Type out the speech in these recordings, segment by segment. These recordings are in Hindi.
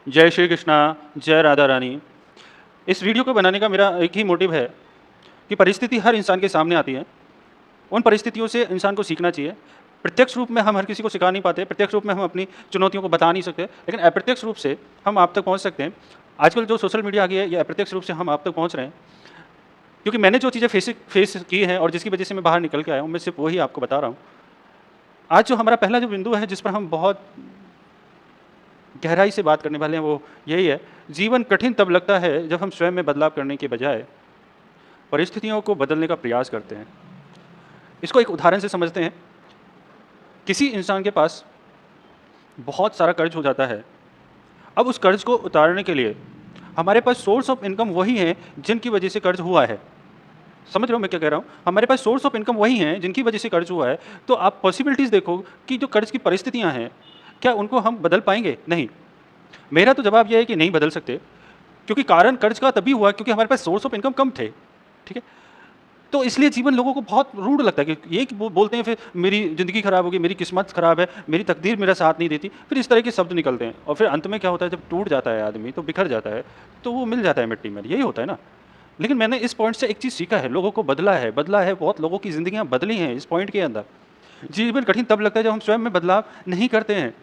जय श्री कृष्णा, जय राधा रानी। इस वीडियो को बनाने का मेरा एक ही मोटिव है कि परिस्थिति हर इंसान के सामने आती है। उन परिस्थितियों से इंसान को सीखना चाहिए। प्रत्यक्ष रूप में हम हर किसी को सिखा नहीं पाते, प्रत्यक्ष रूप में हम अपनी चुनौतियों को बता नहीं सकते, लेकिन अप्रत्यक्ष रूप से हम आप तक पहुँच सकते हैं। आजकल जो सोशल मीडिया आ गई है, ये अप्रत्यक्ष रूप से हम आप तक पहुँच रहे हैं। क्योंकि मैंने जो चीज़ें फेस की हैं और जिसकी वजह से मैं बाहर निकल के आया हूँ, मैं सिर्फ वही आपको बता रहा हूँ। आज जो हमारा पहला जो बिंदु है, जिस पर हम बहुत गहराई से बात करने वाले हैं, वो यही है, जीवन कठिन तब लगता है जब हम स्वयं में बदलाव करने के बजाय परिस्थितियों को बदलने का प्रयास करते हैं। इसको एक उदाहरण से समझते हैं। किसी इंसान के पास बहुत सारा कर्ज हो जाता है। अब उस कर्ज को उतारने के लिए हमारे पास सोर्स ऑफ इनकम वही है जिनकी वजह से कर्ज हुआ है। समझ रहे हो मैं क्या कह रहा हूँ? हमारे पास सोर्स ऑफ इनकम वही हैं जिनकी वजह से कर्ज हुआ है। तो आप पॉसिबिलिटीज़ देखो कि जो कर्ज की परिस्थितियाँ हैं, क्या उनको हम बदल पाएंगे? नहीं। मेरा तो जवाब यह है कि नहीं बदल सकते, क्योंकि कारण कर्ज का तभी हुआ क्योंकि हमारे पास सोर्स ऑफ इनकम कम थे। ठीक है? तो इसलिए जीवन लोगों को बहुत रूड लगता है कि ये कि बोलते हैं फिर मेरी ज़िंदगी खराब होगी, मेरी किस्मत खराब है, मेरी तकदीर मेरा साथ नहीं देती। फिर इस तरह के शब्द निकलते हैं और फिर अंत में क्या होता है, जब टूट जाता है आदमी, तो बिखर जाता है, तो वो मिल जाता है मिट्टी में। यही होता है ना। लेकिन मैंने इस पॉइंट से एक चीज़ सीखा है, लोगों को बदला है, बहुत लोगों की ज़िंदगियाँ बदली हैं इस पॉइंट के अंदर। जीवन कठिन तब लगता है जब हम स्वयं में बदलाव नहीं करते हैं,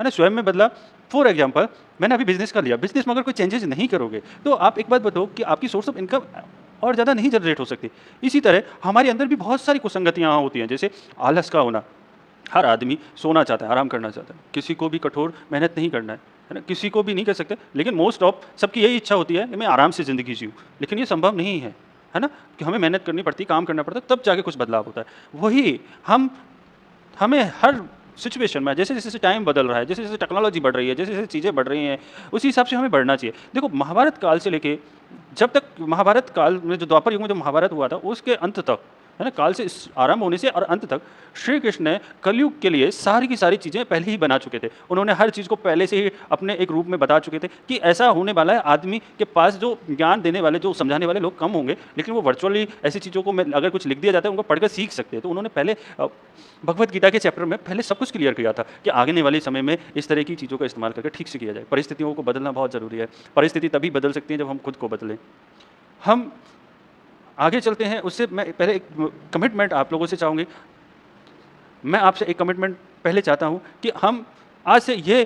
है ना? स्वयं में बदलाव, फॉर एग्जांपल मैंने अभी बिज़नेस कर लिया, बिज़नेस में अगर कोई चेंजेस नहीं करोगे, तो आप एक बात बताओ कि आपकी सोर्स ऑफ इनकम और ज़्यादा नहीं जनरेट हो सकती। इसी तरह हमारे अंदर भी बहुत सारी कुसंगतियाँ होती हैं, जैसे आलस का होना। हर आदमी सोना चाहता है, आराम करना चाहता है, किसी को भी कठोर मेहनत नहीं करना है ना? किसी को भी नहीं कर सकते, लेकिन मोस्ट ऑफ सबकी यही इच्छा होती है कि मैं आराम से ज़िंदगी जीऊँ, लेकिन ये संभव नहीं है ना? कि हमें मेहनत करनी पड़ती है, काम करना पड़ता है, तब जाके कुछ बदलाव होता है। वही हमें हर सिचुएशन में जैसे-जैसे टाइम बदल रहा है, जैसे-जैसे टेक्नोलॉजी बढ़ रही है, जैसे-जैसे चीज़ें बढ़ रही हैं, उसी हिसाब से हमें बढ़ना चाहिए। देखो, महाभारत काल से लेके जब तक महाभारत काल में जो द्वापर युग में जो महाभारत हुआ था, उसके अंत तक, है ना? काल से आरंभ होने से और अंत तक श्री कृष्ण ने कलयुग के लिए सारी की सारी चीज़ें पहले ही बना चुके थे। उन्होंने हर चीज़ को पहले से ही अपने एक रूप में बता चुके थे कि ऐसा होने वाला है। आदमी के पास जो ज्ञान देने वाले, जो समझाने वाले लोग कम होंगे, लेकिन वो वर्चुअली ऐसी चीज़ों को में अगर कुछ लिख दिया जाता है, उनको पढ़कर सीख सकते हैं। तो उन्होंने पहले भगवत गीता के चैप्टर में पहले सब कुछ क्लियर किया था कि आगे वाले समय में इस तरह की चीज़ों का इस्तेमाल करके ठीक से किया जाए। परिस्थितियों को बदलना बहुत ज़रूरी है। परिस्थिति तभी बदल सकती है जब हम खुद को बदलें। हम आगे चलते हैं, उससे मैं पहले एक कमिटमेंट आप लोगों से चाहूँगी। मैं आपसे एक कमिटमेंट पहले चाहता हूँ कि हम आज से ये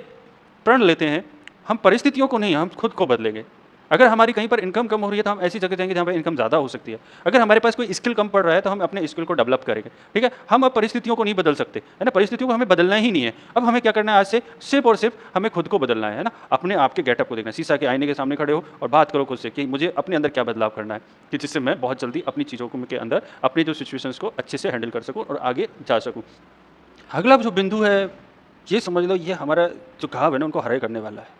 प्रण लेते हैं, हम परिस्थितियों को नहीं, हम खुद को बदलेंगे। अगर हमारी कहीं पर इनकम कम हो रही है, तो हम ऐसी जगह जाएँगे जहाँ पर इनकम ज़्यादा हो सकती है। अगर हमारे पास कोई स्किल कम पड़ रहा है, तो हम अपने स्किल को डेवलप करेंगे। ठीक है? हम अब परिस्थितियों को नहीं बदल सकते, है ना? परिस्थितियों को हमें बदलना ही नहीं है। अब हमें क्या करना है, आज से सिर्फ़ और सिर्फ़ हमें खुद को बदलना है ना? अपने आप के गेटअप को देखना है। शीशा के आईने के सामने खड़े हो और बात करो खुद से कि मुझे अपने अंदर क्या बदलाव करना है, कि जिससे मैं बहुत जल्दी अपनी चीज़ों को के अंदर अपनी जो सिचुएशंस को अच्छे से हैंडल कर सकूँ और आगे जा सकूँ। अगला जो बिंदु है, ये समझ लो, ये हमारा जो घाव है ना, उनको हरे करने वाला है।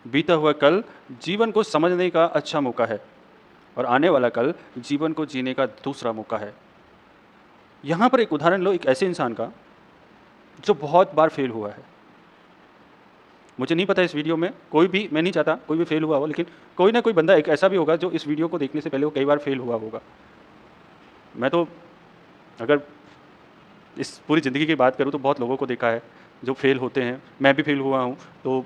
बीता हुआ कल जीवन को समझने का अच्छा मौका है और आने वाला कल जीवन को जीने का दूसरा मौका है। यहाँ पर एक उदाहरण लो, एक ऐसे इंसान का जो बहुत बार फेल हुआ है। मुझे नहीं पता इस वीडियो में कोई भी, मैं नहीं चाहता कोई भी फेल हुआ हो, लेकिन कोई ना कोई बंदा एक ऐसा भी होगा जो इस वीडियो को देखने से पहले वो कई बार फेल हुआ होगा। मैं तो अगर इस पूरी ज़िंदगी की बात करूँ तो बहुत लोगों को देखा है जो फेल होते हैं, मैं भी फेल हुआ हूँ। तो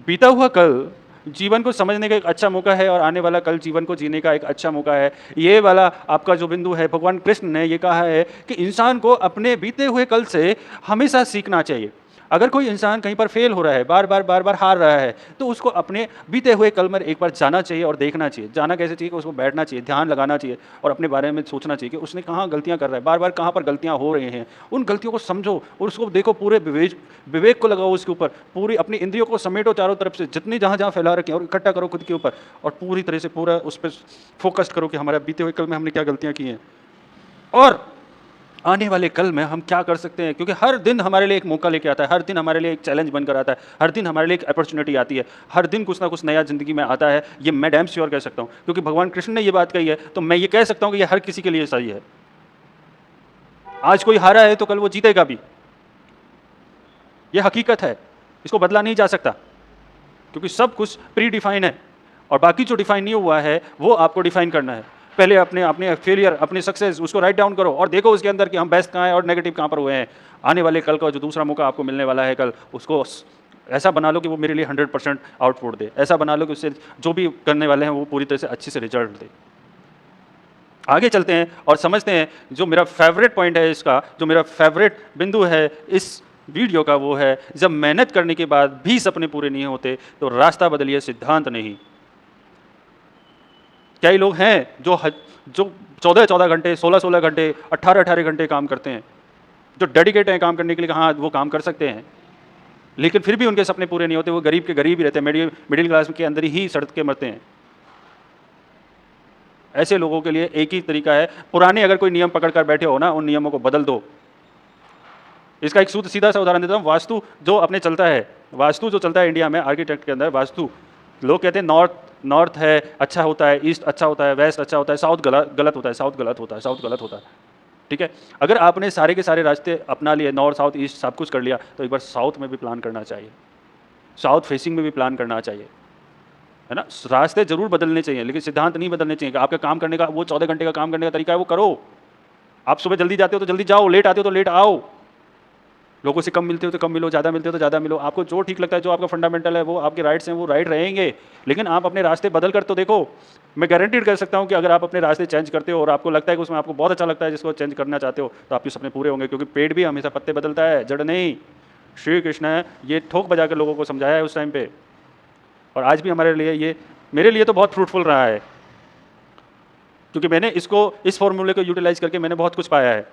बीता हुआ कल जीवन को समझने का एक अच्छा मौका है और आने वाला कल जीवन को जीने का एक अच्छा मौका है। ये वाला आपका जो बिंदु है, भगवान कृष्ण ने ये कहा है कि इंसान को अपने बीते हुए कल से हमेशा सीखना चाहिए। अगर कोई इंसान कहीं पर फेल हो रहा है, बार-बार हार रहा है, तो उसको अपने बीते हुए कल में एक बार जाना चाहिए और देखना चाहिए। जाना कैसे चाहिए कि उसको बैठना चाहिए, ध्यान लगाना चाहिए और अपने बारे में सोचना चाहिए कि उसने कहाँ गलतियाँ कर रहा है, बार-बार कहाँ पर गलतियाँ हो रही हैं। उन गलतियों को समझो और उसको देखो, पूरे विवेक को लगाओ उसके ऊपर, पूरी अपनी इंद्रियों को समेटो चारों तरफ से, जितनी जहाँ-जहाँ फैला रखे हैं, और इकट्ठा करो खुद के ऊपर और पूरी तरह से पूरा उस पे फ़ोकस करो कि हमारे बीते हुए कल में हमने क्या गलतियाँ की हैं और आने वाले कल में हम क्या कर सकते हैं। क्योंकि हर दिन हमारे लिए एक मौका लेके आता है, हर दिन हमारे लिए एक चैलेंज बनकर आता है, हर दिन हमारे लिए एक अपॉर्चुनिटी आती है, हर दिन कुछ ना कुछ नया ज़िंदगी में आता है। ये मैं डैम श्योर कह सकता हूँ, क्योंकि भगवान कृष्ण ने ये बात कही है, तो मैं ये कह सकता हूँ कि ये हर किसी के लिए सही है। आज कोई हारा है तो कल वो जीतेगा भी, ये हकीकत है, इसको बदला नहीं जा सकता, क्योंकि सब कुछ प्री डिफाइन है और बाकी जो डिफाइन नहीं हुआ है वो आपको डिफाइन करना है। पहले अपने अपने फेलियर, अपने सक्सेस, उसको राइट डाउन करो और देखो उसके अंदर कि हम बेस्ट कहाँ हैं और नेगेटिव कहाँ पर हुए हैं। आने वाले कल का जो दूसरा मौका आपको मिलने वाला है कल, उसको ऐसा बना लो कि वो मेरे लिए 100% आउटपुट दे, ऐसा बना लो कि उससे जो भी करने वाले हैं वो पूरी तरह से अच्छी से रिजल्ट दे। आगे चलते हैं और समझते हैं जो मेरा फेवरेट पॉइंट है इसका, जो मेरा फेवरेट बिंदु है इस वीडियो का, वो है जब मेहनत करने के बाद भी सपने पूरे नहीं होते तो रास्ता बदलिए, सिद्धांत नहीं। कई लोग हैं जो 14-14 घंटे, 16-16 घंटे, 18-18 घंटे काम करते हैं, जो डेडिकेट हैं काम करने के लिए, हाँ वो काम कर सकते हैं, लेकिन फिर भी उनके सपने पूरे नहीं होते। वो गरीब के गरीब ही रहते हैं, मिडिल क्लास के अंदर ही सड़क के मरते हैं। ऐसे लोगों के लिए एक ही तरीका है, पुराने अगर कोई नियम पकड़ कर बैठे हो ना, उन नियमों को बदल दो। इसका एक सीधा सा उदाहरण देता हूँ। वास्तु जो अपने चलता है, वास्तु जो चलता है इंडिया में, आर्किटेक्ट के अंदर वास्तु, लोग कहते हैं नॉर्थ है अच्छा होता है, ईस्ट अच्छा होता है, वेस्ट अच्छा होता है, साउथ गलत होता है, साउथ गलत होता है, साउथ गलत होता है। ठीक है, अगर आपने सारे के सारे रास्ते अपना लिए, नॉर्थ साउथ ईस्ट सब कुछ कर लिया, तो एक बार साउथ में भी प्लान करना चाहिए, साउथ फेसिंग में भी प्लान करना चाहिए, है ना। रास्ते जरूर बदलने चाहिए, लेकिन सिद्धांत नहीं बदलने चाहिए। आपका काम करने का वो 14 घंटे का काम करने का तरीका है, वो करो। आप सुबह जल्दी जाते हो तो जल्दी जाओ, लेट आते हो तो लेट आओ, लोगों से कम मिलते हो तो कम मिलो, ज़्यादा मिलते हो तो ज़्यादा मिलो। आपको जो ठीक लगता है, जो आपका फंडामेंटल है, वो आपके राइट्स हैं, वो राइट रहेंगे। लेकिन आप अपने रास्ते बदल कर तो देखो। मैं गारंटीड कर सकता हूँ कि अगर आप अपने रास्ते चेंज करते हो और आपको लगता है कि उसमें आपको बहुत अच्छा लगता है, जिसको चेंज करना चाहते हो, तो आपके सपने पूरे होंगे। क्योंकि पेड़ भी हमेशा पत्ते बदलता है, जड़ नहीं। श्री कृष्ण ने ये ठोक बजा कर लोगों को समझाया है उस टाइम पे, और आज भी हमारे लिए ये, मेरे लिए तो बहुत फ्रूटफुल रहा है, क्योंकि मैंने इस फॉर्मूले को यूटिलाइज करके मैंने बहुत कुछ पाया है।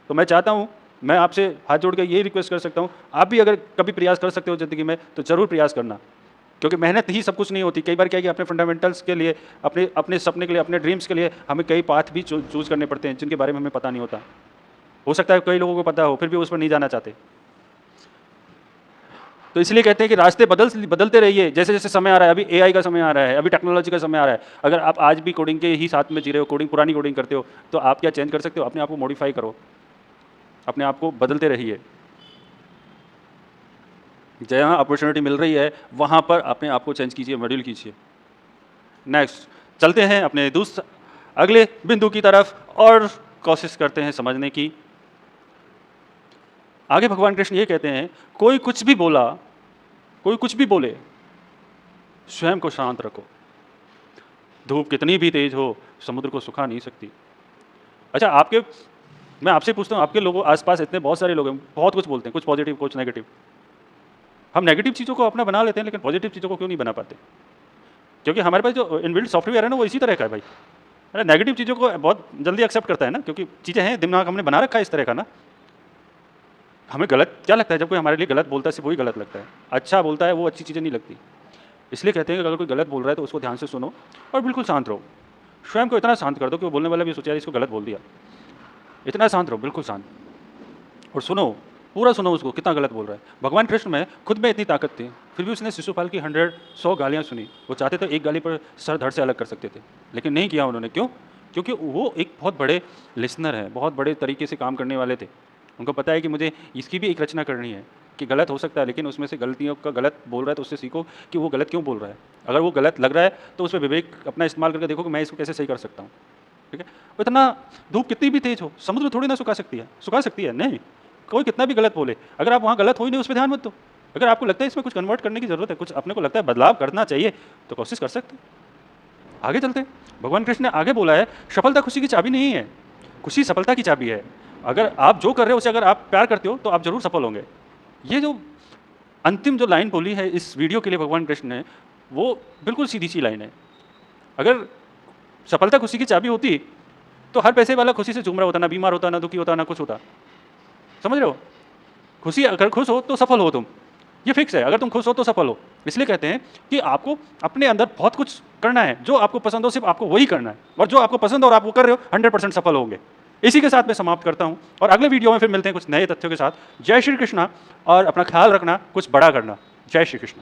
तो मैं चाहता हूँ, मैं आपसे हाथ जोड़ के ये रिक्वेस्ट कर सकता हूँ, आप भी अगर कभी प्रयास कर सकते हो ज़िंदगी में तो ज़रूर प्रयास करना, क्योंकि मेहनत ही सब कुछ नहीं होती। कई बार क्या है कि अपने फंडामेंटल्स के लिए, अपने सपने के लिए, अपने ड्रीम्स के लिए हमें कई पाथ भी चूज़ करने पड़ते हैं, जिनके बारे में हमें पता नहीं होता। हो सकता है कई लोगों को पता हो, फिर भी उस पर नहीं जाना चाहते। तो इसलिए कहते हैं कि रास्ते बदलते रहिए, जैसे जैसे समय आ रहा है। अभी AI का समय आ रहा है, अभी टेक्नोलॉजी का समय आ रहा है। अगर आप आज भी कोडिंग के ही साथ में जी रहे हो, पुरानी कोडिंग करते हो, तो आप क्या चेंज कर सकते हो? अपने आप को मॉडिफाई करो, अपने आप को बदलते रहिए। जहाँ अपॉर्चुनिटी मिल रही है वहाँ पर अपने आप को चेंज कीजिए, मॉड्यूल कीजिए। नेक्स्ट चलते हैं अपने अगले बिंदु की तरफ और कोशिश करते हैं समझने की। आगे भगवान कृष्ण ये कहते हैं, कोई कुछ भी बोले, स्वयं को शांत रखो। धूप कितनी भी तेज हो, समुद्र को सुखा नहीं सकती। अच्छा, मैं आपसे पूछता हूँ, आपके लोगों आसपास इतने बहुत सारे लोग हैं, बहुत कुछ बोलते हैं, कुछ पॉजिटिव कुछ नेगेटिव। हम नेगेटिव चीज़ों को अपना बना लेते हैं, लेकिन पॉजिटिव चीज़ों को क्यों नहीं बना पाते? क्योंकि हमारे पास जो इनबिल्ट सॉफ्टवेयर है ना, वो इसी तरह का है भाई। अरे नेगेटिव चीज़ों को बहुत जल्दी एक्सेप्ट करता है ना, क्योंकि चीज़ें हैं, दिमाग हमने बना रखा है इस तरह का ना। हमें गलत क्या लगता है? जब कोई हमारे लिए गलत बोलता है, सिर्फ वही गलत लगता है। अच्छा बोलता है, वो अच्छी चीज़ें नहीं लगती। इसलिए कहते हैं कि अगर कोई गलत बोल रहा है तो उसको ध्यान से सुनो और बिल्कुल शांत रहो। स्वयं को इतना शांत कर दो कि वो बोलने वाला भी सोचे यार इसको गलत बोल दिया। इतना शांत रहो, बिल्कुल शांत, और सुनो, पूरा सुनो उसको कितना गलत बोल रहा है। भगवान कृष्ण में खुद में इतनी ताकत थी, फिर भी उसने शिशुपाल की 100 गालियाँ सुनी। वो चाहते तो एक गाली पर सर धड़ से अलग कर सकते थे, लेकिन नहीं किया उन्होंने। क्यों? क्योंकि वो एक बहुत बड़े लिसनर हैं, बहुत बड़े तरीके से काम करने वाले थे। उनको पता है कि मुझे इसकी भी एक रचना करनी है, कि गलत हो सकता है, लेकिन उसमें से गलतियों का गलत बोल रहा है तो उससे सीखो कि वो गलत क्यों बोल रहा है। अगर वो गलत लग रहा है तो उस पर विवेक अपना इस्तेमाल करके देखो कि मैं इसको कैसे सही कर सकता हूँ। ठीक है, इतना धूप कितनी भी तेज हो, समुद्र थोड़ी ना सुखा सकती है नहीं। कोई कितना भी गलत बोले, अगर आप वहाँ गलत हो ही नहीं, उस पर ध्यान मत दो। अगर आपको लगता है इसमें कुछ कन्वर्ट करने की जरूरत है, कुछ अपने को लगता है बदलाव करना चाहिए, तो कोशिश कर सकते हैं। आगे चलते हैं। भगवान कृष्ण ने आगे बोला है, सफलता खुशी की चाबी नहीं है, खुशी सफलता की चाबी है। अगर आप जो कर रहे हो उसे अगर आप प्यार करते हो तो आप जरूर सफल होंगे। ये जो अंतिम जो लाइन बोली है इस वीडियो के लिए भगवान कृष्ण ने, वो बिल्कुल सीधी सी लाइन है। अगर सफलता खुशी की चाबी होती तो हर पैसे वाला खुशी से झूम रहा होता, ना बीमार होता, ना दुखी होता, ना कुछ होता। समझ रहे हो? खुशी, अगर खुश हो तो सफल हो तुम, ये फिक्स है। अगर तुम खुश हो तो सफल हो। इसलिए कहते हैं कि आपको अपने अंदर बहुत कुछ करना है, जो आपको पसंद हो सिर्फ आपको वही करना है, और जो आपको पसंद और आप वो कर रहे हो 100% सफल होंगे। इसी के साथ मैं समाप्त करता हूँ, और अगले वीडियो में फिर मिलते हैं कुछ नए तथ्यों के साथ। जय श्री कृष्णा, और अपना ख्याल रखना, कुछ बड़ा करना। जय श्री कृष्ण।